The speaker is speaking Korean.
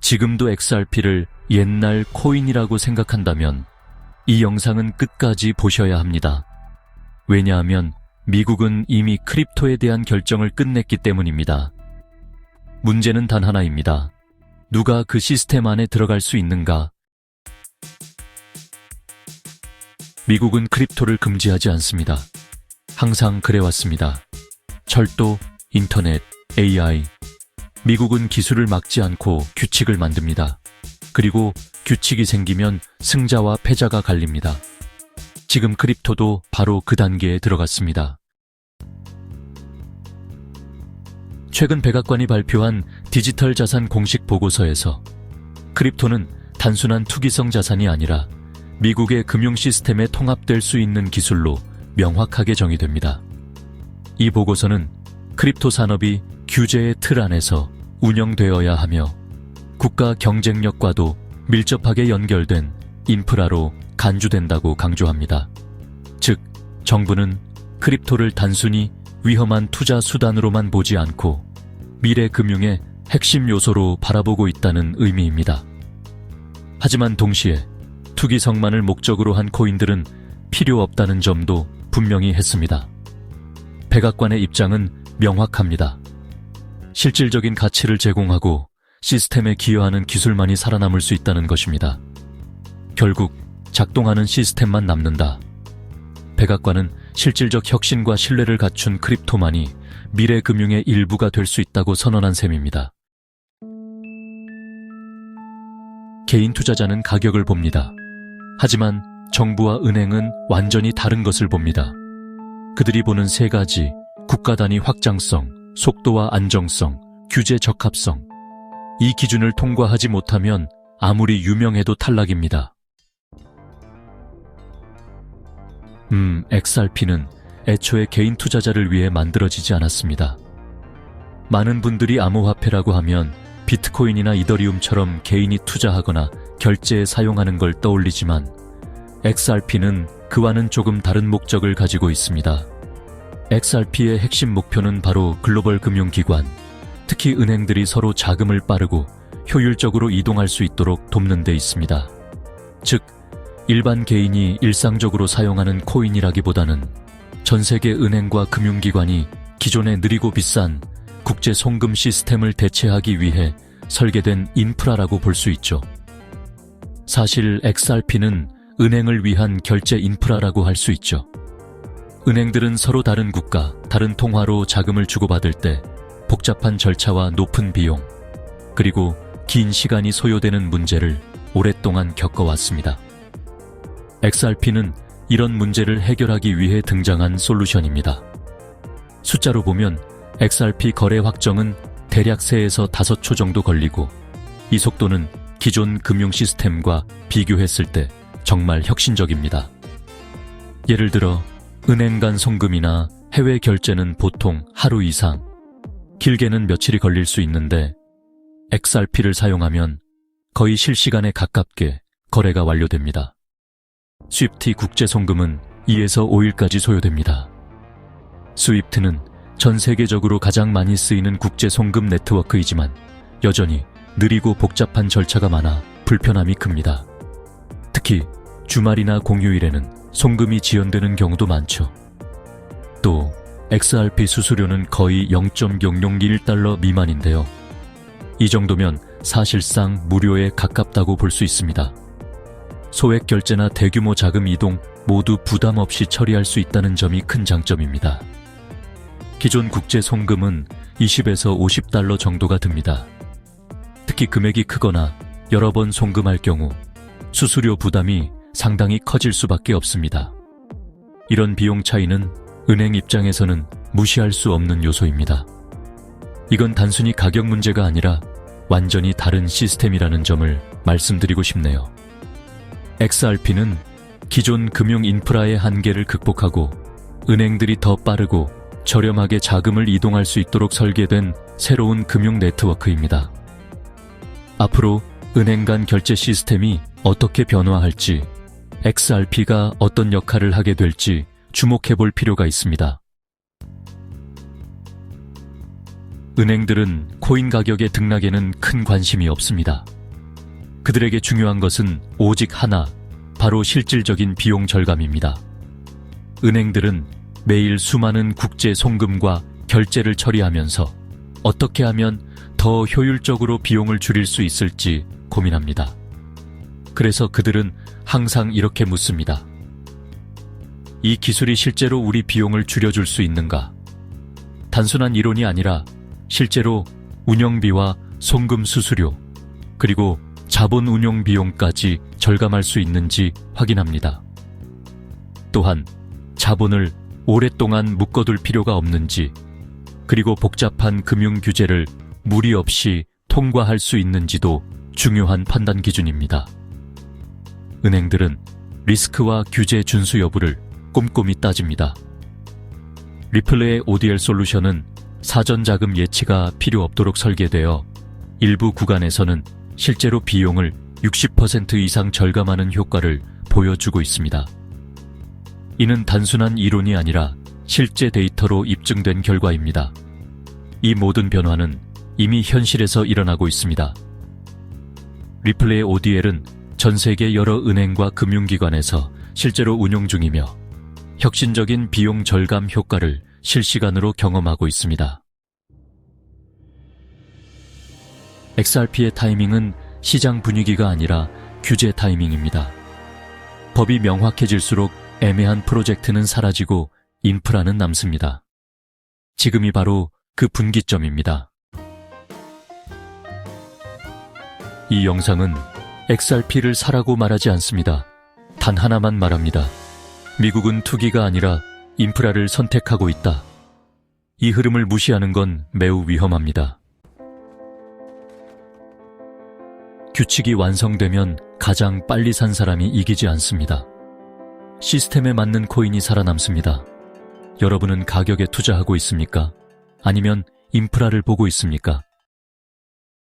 지금도 XRP를 옛날 코인이라고 생각한다면 이 영상은 끝까지 보셔야 합니다. 왜냐하면 미국은 이미 크립토에 대한 결정을 끝냈기 때문입니다. 문제는 단 하나입니다. 누가 그 시스템 안에 들어갈 수 있는가? 미국은 크립토를 금지하지 않습니다. 항상 그래왔습니다. 철도, 인터넷, AI. 미국은 기술을 막지 않고 규칙을 만듭니다. 그리고 규칙이 생기면 승자와 패자가 갈립니다. 지금 크립토도 바로 그 단계에 들어갔습니다. 최근 백악관이 발표한 디지털 자산 공식 보고서에서 크립토는 단순한 투기성 자산이 아니라 미국의 금융 시스템에 통합될 수 있는 기술로 명확하게 정의됩니다. 이 보고서는 크립토 산업이 규제의 틀 안에서 운영되어야 하며 국가 경쟁력과도 밀접하게 연결된 인프라로 간주된다고 강조합니다. 즉, 정부는 크립토를 단순히 위험한 투자 수단으로만 보지 않고 미래 금융의 핵심 요소로 바라보고 있다는 의미입니다. 하지만 동시에 투기성만을 목적으로 한 코인들은 필요 없다는 점도 분명히 했습니다. 백악관의 입장은 명확합니다. 실질적인 가치를 제공하고 시스템에 기여하는 기술만이 살아남을 수 있다는 것입니다. 결국 작동하는 시스템만 남는다. 백악관은 실질적 혁신과 신뢰를 갖춘 크립토만이 미래 금융의 일부가 될 수 있다고 선언한 셈입니다. 개인 투자자는 가격을 봅니다. 하지만 정부와 은행은 완전히 다른 것을 봅니다. 그들이 보는 세 가지: 국가 단위 확장성, 속도와 안정성, 규제 적합성. 이 기준을 통과하지 못하면 아무리 유명해도 탈락입니다. XRP는 애초에 개인 투자자를 위해 만들어지지 않았습니다. 많은 분들이 암호화폐라고 하면 비트코인이나 이더리움처럼 개인이 투자하거나 결제에 사용하는 걸 떠올리지만 XRP는 그와는 조금 다른 목적을 가지고 있습니다. XRP의 핵심 목표는 바로 글로벌 금융기관, 특히 은행들이 서로 자금을 빠르고 효율적으로 이동할 수 있도록 돕는 데 있습니다. 즉, 일반 개인이 일상적으로 사용하는 코인이라기보다는 전 세계 은행과 금융기관이 기존의 느리고 비싼 국제 송금 시스템을 대체하기 위해 설계된 인프라라고 볼 수 있죠. 사실 XRP는 은행을 위한 결제 인프라라고 할 수 있죠. 은행들은 서로 다른 국가, 다른 통화로 자금을 주고받을 때 복잡한 절차와 높은 비용, 그리고 긴 시간이 소요되는 문제를 오랫동안 겪어왔습니다. XRP는 이런 문제를 해결하기 위해 등장한 솔루션입니다. 숫자로 보면 XRP 거래 확정은 대략 3에서 5초 정도 걸리고 이 속도는 기존 금융 시스템과 비교했을 때 정말 혁신적입니다. 예를 들어 은행 간 송금이나 해외 결제는 보통 하루 이상, 길게는 며칠이 걸릴 수 있는데 XRP를 사용하면 거의 실시간에 가깝게 거래가 완료됩니다. 스위프트 국제 송금은 2에서 5일까지 소요됩니다. 스위프트는 전 세계적으로 가장 많이 쓰이는 국제 송금 네트워크이지만 여전히 느리고 복잡한 절차가 많아 불편함이 큽니다. 특히 주말이나 공휴일에는 송금이 지연되는 경우도 많죠. 또 XRP 수수료는 거의 0.001달러 미만인데요. 이 정도면 사실상 무료에 가깝다고 볼 수 있습니다. 소액 결제나 대규모 자금 이동 모두 부담 없이 처리할 수 있다는 점이 큰 장점입니다. 기존 국제 송금은 20에서 50달러 정도가 듭니다. 특히 금액이 크거나 여러 번 송금할 경우 수수료 부담이 상당히 커질 수밖에 없습니다. 이런 비용 차이는 은행 입장에서는 무시할 수 없는 요소입니다. 이건 단순히 가격 문제가 아니라 완전히 다른 시스템이라는 점을 말씀드리고 싶네요. XRP는 기존 금융 인프라의 한계를 극복하고 은행들이 더 빠르고 저렴하게 자금을 이동할 수 있도록 설계된 새로운 금융 네트워크입니다. 앞으로 은행 간 결제 시스템이 어떻게 변화할지, XRP가 어떤 역할을 하게 될지 주목해 볼 필요가 있습니다. 은행들은 코인 가격의 등락에는 큰 관심이 없습니다. 그들에게 중요한 것은 오직 하나, 바로 실질적인 비용 절감입니다. 은행들은 매일 수많은 국제 송금과 결제를 처리하면서 어떻게 하면 더 효율적으로 비용을 줄일 수 있을지 고민합니다. 그래서 그들은 항상 이렇게 묻습니다. 이 기술이 실제로 우리 비용을 줄여줄 수 있는가? 단순한 이론이 아니라 실제로 운영비와 송금 수수료, 그리고 자본 운용 비용까지 절감할 수 있는지 확인합니다. 또한 자본을 오랫동안 묶어둘 필요가 없는지, 그리고 복잡한 금융 규제를 무리 없이 통과할 수 있는지도 중요한 판단 기준입니다. 은행들은 리스크와 규제 준수 여부를 꼼꼼히 따집니다. 리플레의 ODL 솔루션은 사전 자금 예치가 필요 없도록 설계되어 일부 구간에서는 실제로 비용을 60% 이상 절감하는 효과를 보여주고 있습니다. 이는 단순한 이론이 아니라 실제 데이터로 입증된 결과입니다. 이 모든 변화는 이미 현실에서 일어나고 있습니다. 리플레의 ODL은 전 세계 여러 은행과 금융기관에서 실제로 운용 중이며 혁신적인 비용 절감 효과를 실시간으로 경험하고 있습니다. XRP의 타이밍은 시장 분위기가 아니라 규제 타이밍입니다. 법이 명확해질수록 애매한 프로젝트는 사라지고 인프라는 남습니다. 지금이 바로 그 분기점입니다. 이 영상은 XRP를 사라고 말하지 않습니다. 단 하나만 말합니다. 미국은 투기가 아니라 인프라를 선택하고 있다. 이 흐름을 무시하는 건 매우 위험합니다. 규칙이 완성되면 가장 빨리 산 사람이 이기지 않습니다. 시스템에 맞는 코인이 살아남습니다. 여러분은 가격에 투자하고 있습니까? 아니면 인프라를 보고 있습니까?